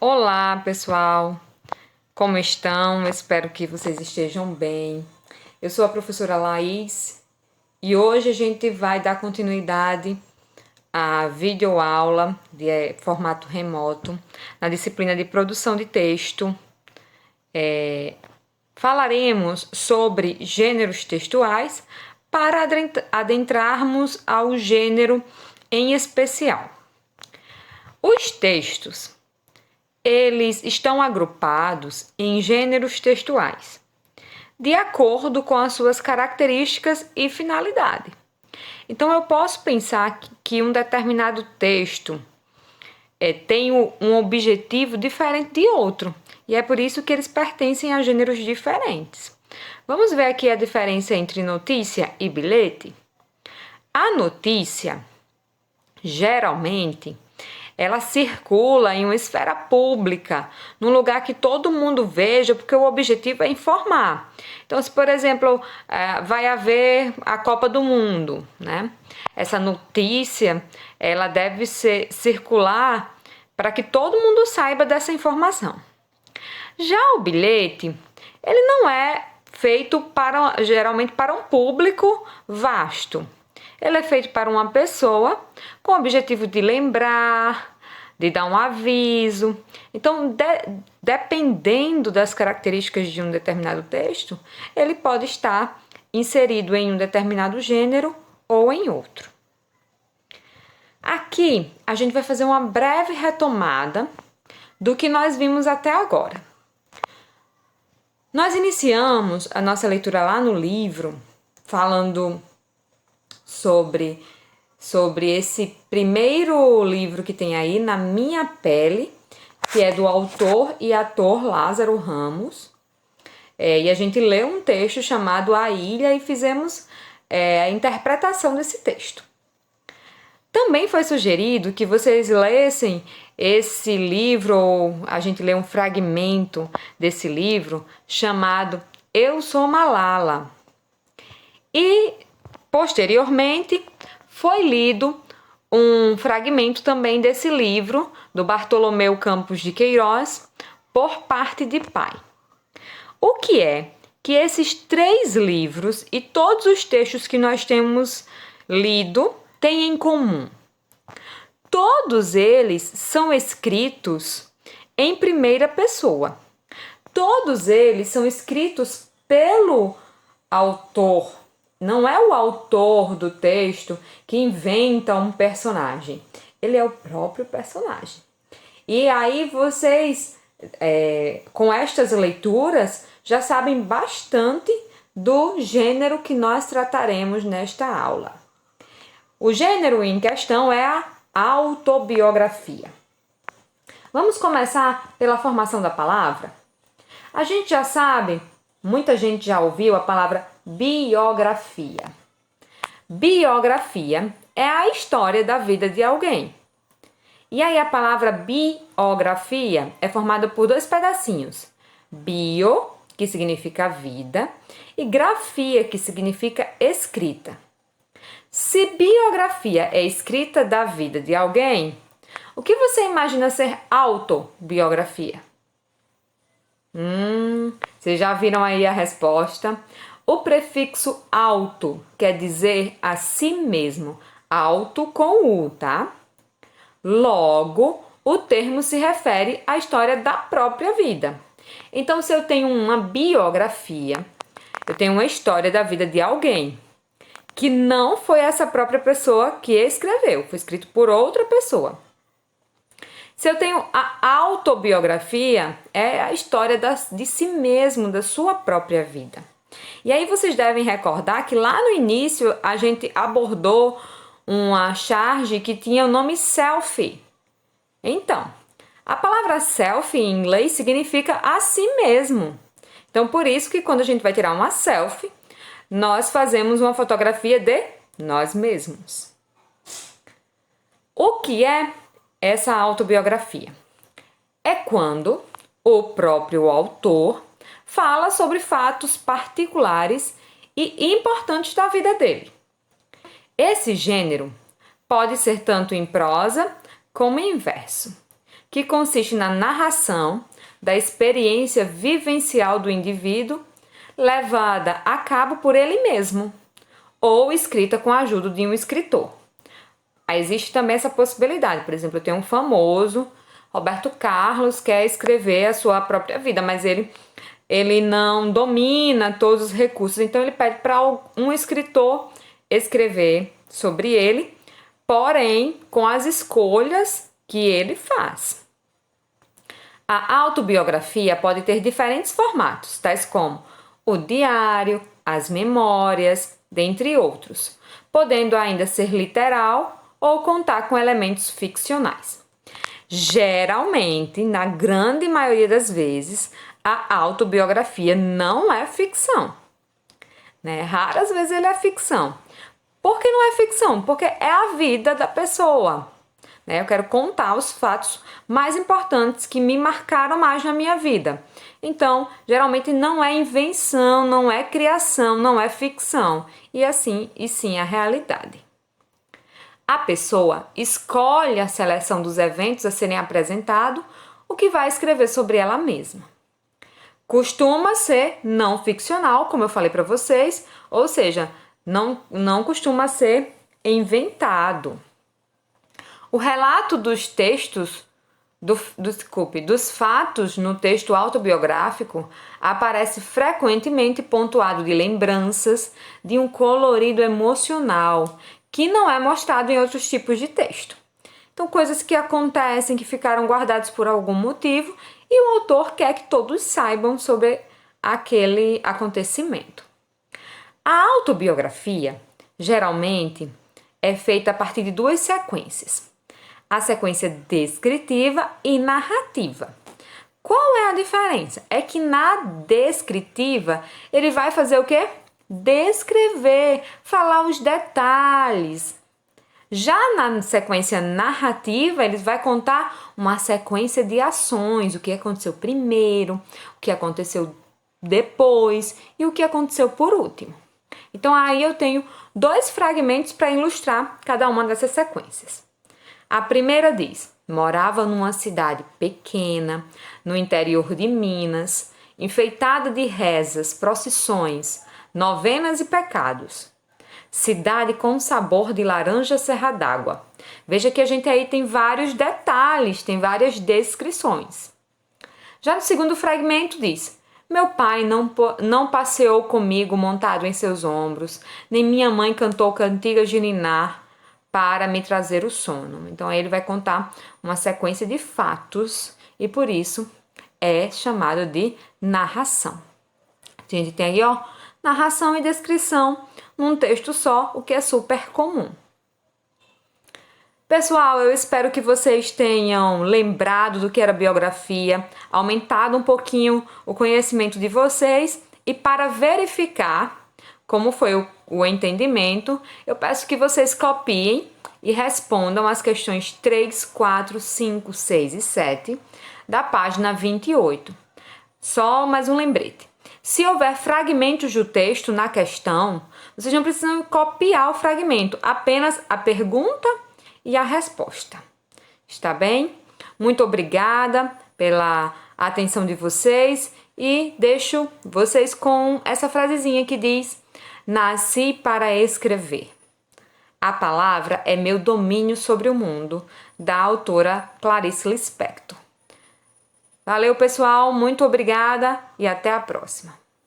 Olá, pessoal! Como estão? Eu espero que vocês estejam bem. Eu sou a professora Laís e hoje a gente vai dar continuidade à videoaula de formato remoto na disciplina de produção de texto. Falaremos sobre gêneros textuais para adentrarmos ao gênero em especial. Os textos eles estão agrupados em gêneros textuais, de acordo com as suas características e finalidade. Então, eu posso pensar que um determinado texto tem um objetivo diferente de outro, e é por isso que eles pertencem a gêneros diferentes. Vamos ver aqui a diferença entre notícia e bilhete? A notícia, geralmente, ela circula em uma esfera pública, num lugar que todo mundo veja, porque o objetivo é informar. Então, se, por exemplo, vai haver a Copa do Mundo, né? Essa notícia, ela deve circular para que todo mundo saiba dessa informação. Já o bilhete, ele não é feito geralmente para um público vasto. Ele é feito para uma pessoa com o objetivo de lembrar, de dar um aviso. Então, dependendo das características de um determinado texto, ele pode estar inserido em um determinado gênero ou em outro. Aqui, a gente vai fazer uma breve retomada do que nós vimos até agora. Nós iniciamos a nossa leitura lá no livro, falando sobre esse primeiro livro que tem aí, Na Minha Pele, que é do autor e ator Lázaro Ramos. E a gente leu um texto chamado A Ilha e fizemos a interpretação desse texto. Também foi sugerido que vocês lessem esse livro, ou a gente lê um fragmento desse livro, chamado Eu Sou Malala. E posteriormente, foi lido um fragmento também desse livro, do Bartolomeu Campos de Queiroz, por parte de pai. O que é que esses 3 livros e todos os textos que nós temos lido têm em comum? Todos eles são escritos em primeira pessoa. Todos eles são escritos pelo autor. Não é o autor do texto que inventa um personagem. Ele é o próprio personagem. E aí vocês, com estas leituras, já sabem bastante do gênero que nós trataremos nesta aula. O gênero em questão é a autobiografia. Vamos começar pela formação da palavra? A gente já sabe, muita gente já ouviu a palavra biografia. Biografia é a história da vida de alguém. E aí a palavra biografia é formada por 2 pedacinhos. Bio, que significa vida, e grafia, que significa escrita. Se biografia é escrita da vida de alguém, o que você imagina ser autobiografia? Vocês já viram aí a resposta? O prefixo auto quer dizer a si mesmo, auto com U, tá? Logo, o termo se refere à história da própria vida. Então, se eu tenho uma biografia, eu tenho uma história da vida de alguém, que não foi essa própria pessoa que escreveu, foi escrito por outra pessoa. Se eu tenho a autobiografia, é a história de si mesmo, da sua própria vida. E aí vocês devem recordar que lá no início a gente abordou uma charge que tinha o nome selfie. Então, a palavra selfie em inglês significa a si mesmo. Então, por isso que quando a gente vai tirar uma selfie, nós fazemos uma fotografia de nós mesmos. O que é essa autobiografia? É quando o próprio autor fala sobre fatos particulares e importantes da vida dele. Esse gênero pode ser tanto em prosa como em verso. que consiste na narração da experiência vivencial do indivíduo, levada a cabo por ele mesmo, ou escrita com a ajuda de um escritor. Aí existe também essa possibilidade. Por exemplo, eu tenho um famoso, Roberto Carlos, quer escrever a sua própria vida, mas ele não domina todos os recursos, então ele pede para um escritor escrever sobre ele, porém com as escolhas que ele faz. A autobiografia pode ter diferentes formatos, tais como o diário, as memórias, dentre outros, podendo ainda ser literal ou contar com elementos ficcionais. Geralmente, na grande maioria das vezes, a autobiografia não é ficção, né? Raras vezes ele é ficção. Por que não é ficção? Porque é a vida da pessoa, né? Eu quero contar os fatos mais importantes que me marcaram mais na minha vida. Então, geralmente não é invenção, não é criação, não é ficção, e sim a realidade. A pessoa escolhe a seleção dos eventos a serem apresentados, o que vai escrever sobre ela mesma. Costuma ser não ficcional, como eu falei para vocês, ou seja, não costuma ser inventado. O relato dos textos, dos fatos no texto autobiográfico aparece frequentemente pontuado de lembranças, de um colorido emocional, que não é mostrado em outros tipos de texto. Então, coisas que acontecem, que ficaram guardadas por algum motivo, e o autor quer que todos saibam sobre aquele acontecimento. A autobiografia, geralmente, é feita a partir de duas sequências. A sequência descritiva e narrativa. Qual é a diferença? É que na descritiva, ele vai fazer o quê? Descrever, falar os detalhes. Já na sequência narrativa, ele vai contar uma sequência de ações, o que aconteceu primeiro, o que aconteceu depois e o que aconteceu por último. Então, aí eu tenho dois fragmentos para ilustrar cada uma dessas sequências. A primeira diz: morava numa cidade pequena, no interior de Minas, enfeitada de rezas, procissões, novenas e pecados. Cidade com sabor de laranja serra d'água. Veja que a gente aí tem vários detalhes, tem várias descrições. Já no segundo fragmento diz: meu pai não passeou comigo montado em seus ombros, nem minha mãe cantou cantigas de ninar para me trazer o sono. Então aí ele vai contar uma sequência de fatos e por isso é chamado de narração. A gente tem aí, narração e descrição num texto só, o que é super comum. Pessoal, eu espero que vocês tenham lembrado do que era biografia, aumentado um pouquinho o conhecimento de vocês, e para verificar como foi o entendimento, eu peço que vocês copiem e respondam as questões 3, 4, 5, 6 e 7 da página 28. Só mais um lembrete. Se houver fragmentos do texto na questão, vocês não precisam copiar o fragmento, apenas a pergunta e a resposta. Está bem? Muito obrigada pela atenção de vocês e deixo vocês com essa frasezinha que diz: nasci para escrever. A palavra é meu domínio sobre o mundo, da autora Clarice Lispector. Valeu, pessoal, muito obrigada e até a próxima.